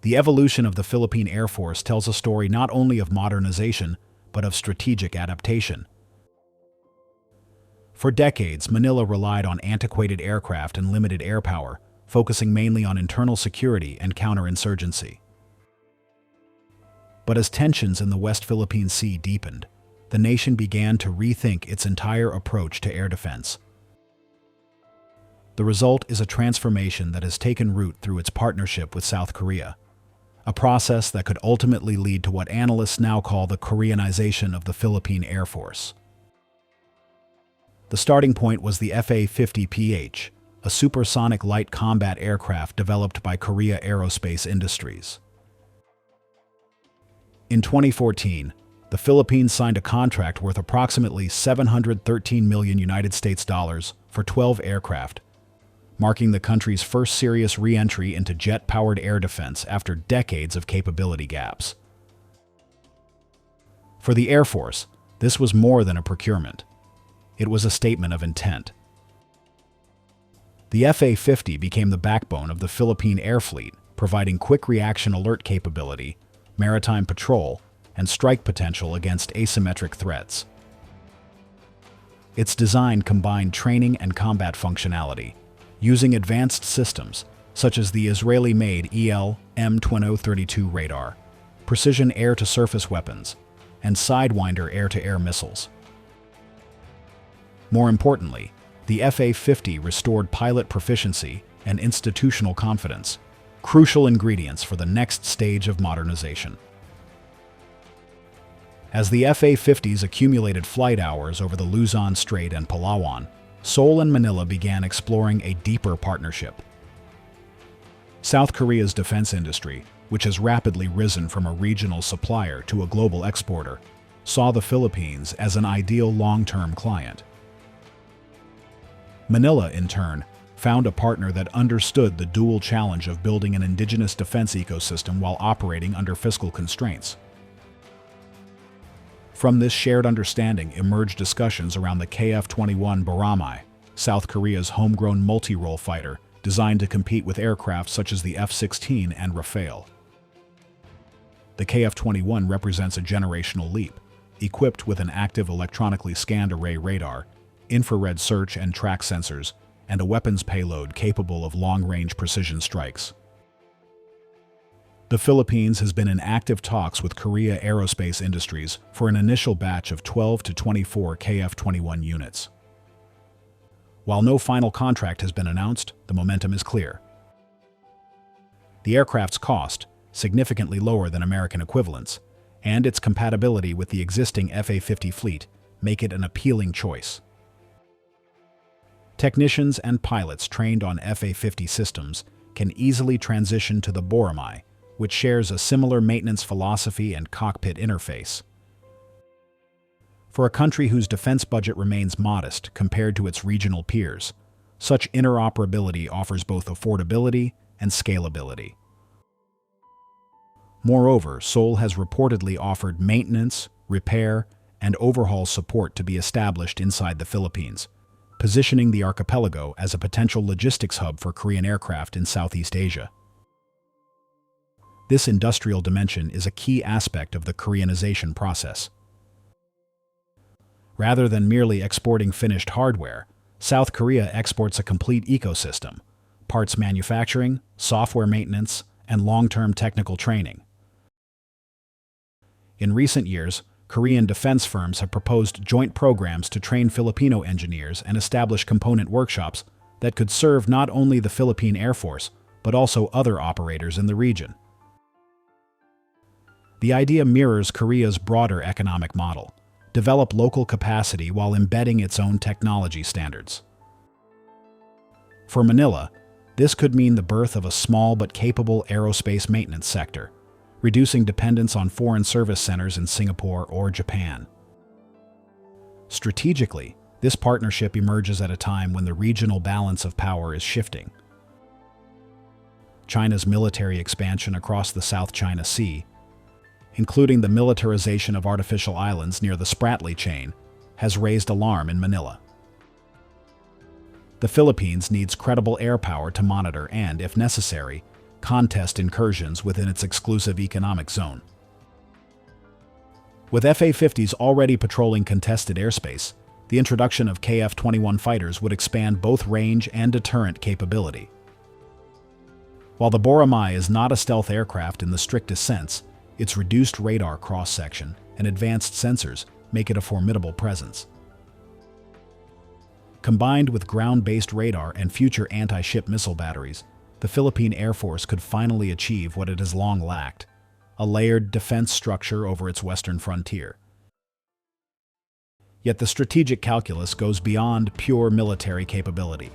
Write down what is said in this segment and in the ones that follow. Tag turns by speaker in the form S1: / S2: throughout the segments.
S1: The evolution of the Philippine Air Force tells a story not only of modernization, but of strategic adaptation. For decades, Manila relied on antiquated aircraft and limited air power, focusing mainly on internal security and counterinsurgency. But as tensions in the West Philippine Sea deepened, the nation began to rethink its entire approach to air defense. The result is a transformation that has taken root through its partnership with South Korea, a process that could ultimately lead to what analysts now call the Koreanization of the Philippine Air Force. The starting point was the FA-50, a supersonic light combat aircraft developed by Korea Aerospace Industries. In 2014, the Philippines signed a contract worth approximately $713 million for 12 aircraft, marking the country's first serious re-entry into jet-powered air defense after decades of capability gaps. For the Air Force, this was more than a procurement. It was a statement of intent. The FA-50 became the backbone of the Philippine Air Fleet, providing quick reaction alert capability, maritime patrol, and strike potential against asymmetric threats. Its design combined training and combat functionality, using advanced systems such as the Israeli-made EL-M-2032 radar, precision air-to-surface weapons, and Sidewinder air-to-air missiles. More importantly, the FA-50 restored pilot proficiency and institutional confidence, crucial ingredients for the next stage of modernization. As the FA-50s accumulated flight hours over the Luzon Strait and Palawan, Seoul and Manila began exploring a deeper partnership. South Korea's defense industry, which has rapidly risen from a regional supplier to a global exporter, saw the Philippines as an ideal long-term client. Manila, in turn, found a partner that understood the dual challenge of building an indigenous defense ecosystem while operating under fiscal constraints. From this shared understanding emerged discussions around the KF-21 Boramae, South Korea's homegrown multi-role fighter designed to compete with aircraft such as the F-16 and Rafale. The KF-21 represents a generational leap, equipped with an active electronically scanned array radar, infrared search and track sensors, and a weapons payload capable of long-range precision strikes. The Philippines has been in active talks with Korea Aerospace Industries for an initial batch of 12 to 24 KF-21 units. While no final contract has been announced, the momentum is clear. The aircraft's cost, significantly lower than American equivalents, and its compatibility with the existing FA-50 fleet make it an appealing choice. Technicians and pilots trained on FA-50 systems can easily transition to the Boramae, which shares a similar maintenance philosophy and cockpit interface. For a country whose defense budget remains modest compared to its regional peers, such interoperability offers both affordability and scalability. Moreover, Seoul has reportedly offered maintenance, repair, and overhaul support to be established inside the Philippines, positioning the archipelago as a potential logistics hub for Korean aircraft in Southeast Asia. This industrial dimension is a key aspect of the Koreanization process. Rather than merely exporting finished hardware, South Korea exports a complete ecosystem: parts manufacturing, software maintenance, and long-term technical training. In recent years, Korean defense firms have proposed joint programs to train Filipino engineers and establish component workshops that could serve not only the Philippine Air Force, but also other operators in the region. The idea mirrors Korea's broader economic model: develop local capacity while embedding its own technology standards. For Manila, this could mean the birth of a small but capable aerospace maintenance sector, reducing dependence on foreign service centers in Singapore or Japan. Strategically, this partnership emerges at a time when the regional balance of power is shifting. China's military expansion across the South China Sea, including the militarization of artificial islands near the Spratly Chain, has raised alarm in Manila. The Philippines needs credible air power to monitor and, if necessary, contest incursions within its exclusive economic zone. With FA-50s already patrolling contested airspace, the introduction of KF-21 fighters would expand both range and deterrent capability. While the Boramae is not a stealth aircraft in the strictest sense, its reduced radar cross-section and advanced sensors make it a formidable presence. Combined with ground-based radar and future anti-ship missile batteries, the Philippine Air Force could finally achieve what it has long lacked: a layered defense structure over its western frontier. Yet the strategic calculus goes beyond pure military capability.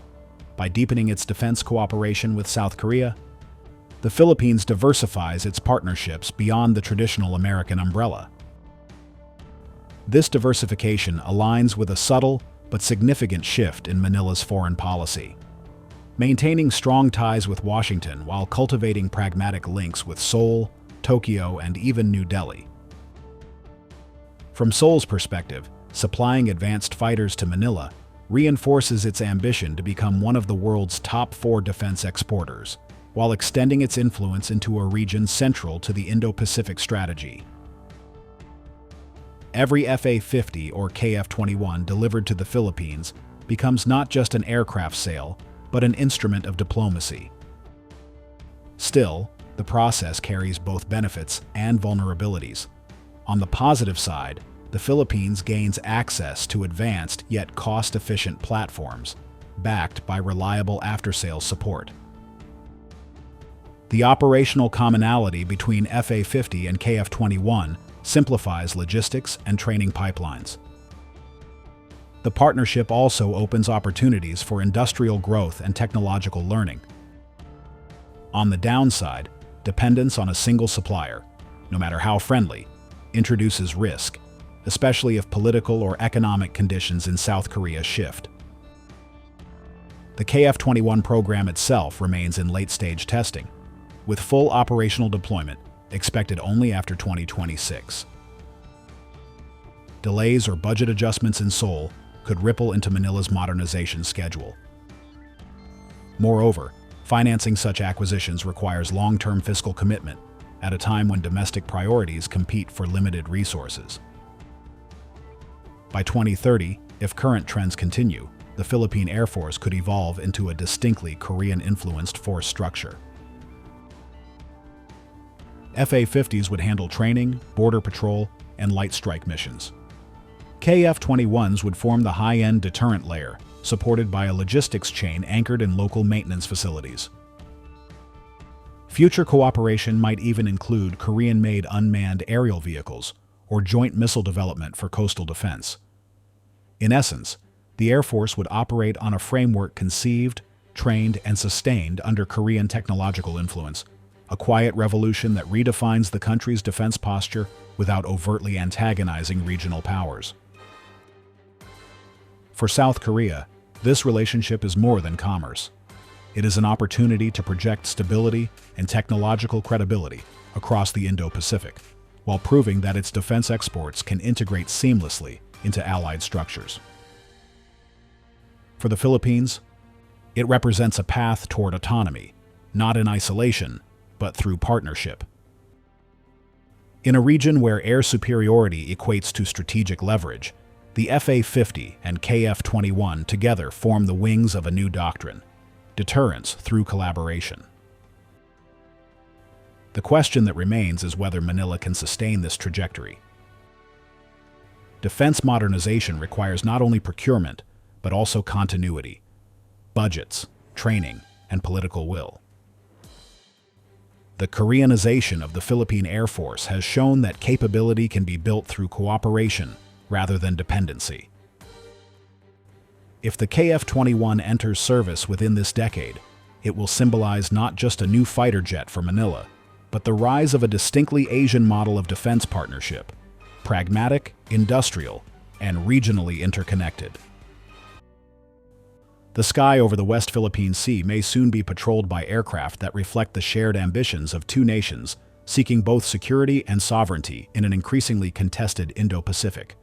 S1: By deepening its defense cooperation with South Korea, the Philippines diversifies its partnerships beyond the traditional American umbrella. This diversification aligns with a subtle but significant shift in Manila's foreign policy, maintaining strong ties with Washington while cultivating pragmatic links with Seoul, Tokyo, and even New Delhi. From Seoul's perspective, supplying advanced fighters to Manila reinforces its ambition to become one of the world's top 4 defense exporters, while extending its influence into a region central to the Indo-Pacific strategy. Every FA-50 or KF-21 delivered to the Philippines becomes not just an aircraft sale, but an instrument of diplomacy. Still, the process carries both benefits and vulnerabilities. On the positive side, the Philippines gains access to advanced yet cost-efficient platforms, backed by reliable after-sales support. The operational commonality between FA-50 and KF-21 simplifies logistics and training pipelines. The partnership also opens opportunities for industrial growth and technological learning. On the downside, dependence on a single supplier, no matter how friendly, introduces risk, especially if political or economic conditions in South Korea shift. The KF-21 program itself remains in late-stage testing, with full operational deployment expected only after 2026. Delays or budget adjustments in Seoul could ripple into Manila's modernization schedule. Moreover, financing such acquisitions requires long-term fiscal commitment at a time when domestic priorities compete for limited resources. By 2030, if current trends continue, the Philippine Air Force could evolve into a distinctly Korean-influenced force structure. FA-50s would handle training, border patrol, and light strike missions. KF-21s would form the high-end deterrent layer, supported by a logistics chain anchored in local maintenance facilities. Future cooperation might even include Korean-made unmanned aerial vehicles or joint missile development for coastal defense. In essence, the Air Force would operate on a framework conceived, trained, and sustained under Korean technological influence, a quiet revolution that redefines the country's defense posture without overtly antagonizing regional powers. For South Korea, this relationship is more than commerce. It is an opportunity to project stability and technological credibility across the Indo-Pacific, while proving that its defense exports can integrate seamlessly into allied structures. For the Philippines, it represents a path toward autonomy, not in isolation, but through partnership. In a region where air superiority equates to strategic leverage, the FA-50 and KF-21 together form the wings of a new doctrine: deterrence through collaboration. The question that remains is whether Manila can sustain this trajectory. Defense modernization requires not only procurement, but also continuity, budgets, training, and political will. The Koreanization of the Philippine Air Force has shown that capability can be built through cooperation rather than dependency. If the KF-21 enters service within this decade, it will symbolize not just a new fighter jet for Manila, but the rise of a distinctly Asian model of defense partnership: pragmatic, industrial, and regionally interconnected. The sky over the West Philippine Sea may soon be patrolled by aircraft that reflect the shared ambitions of two nations seeking both security and sovereignty in an increasingly contested Indo-Pacific.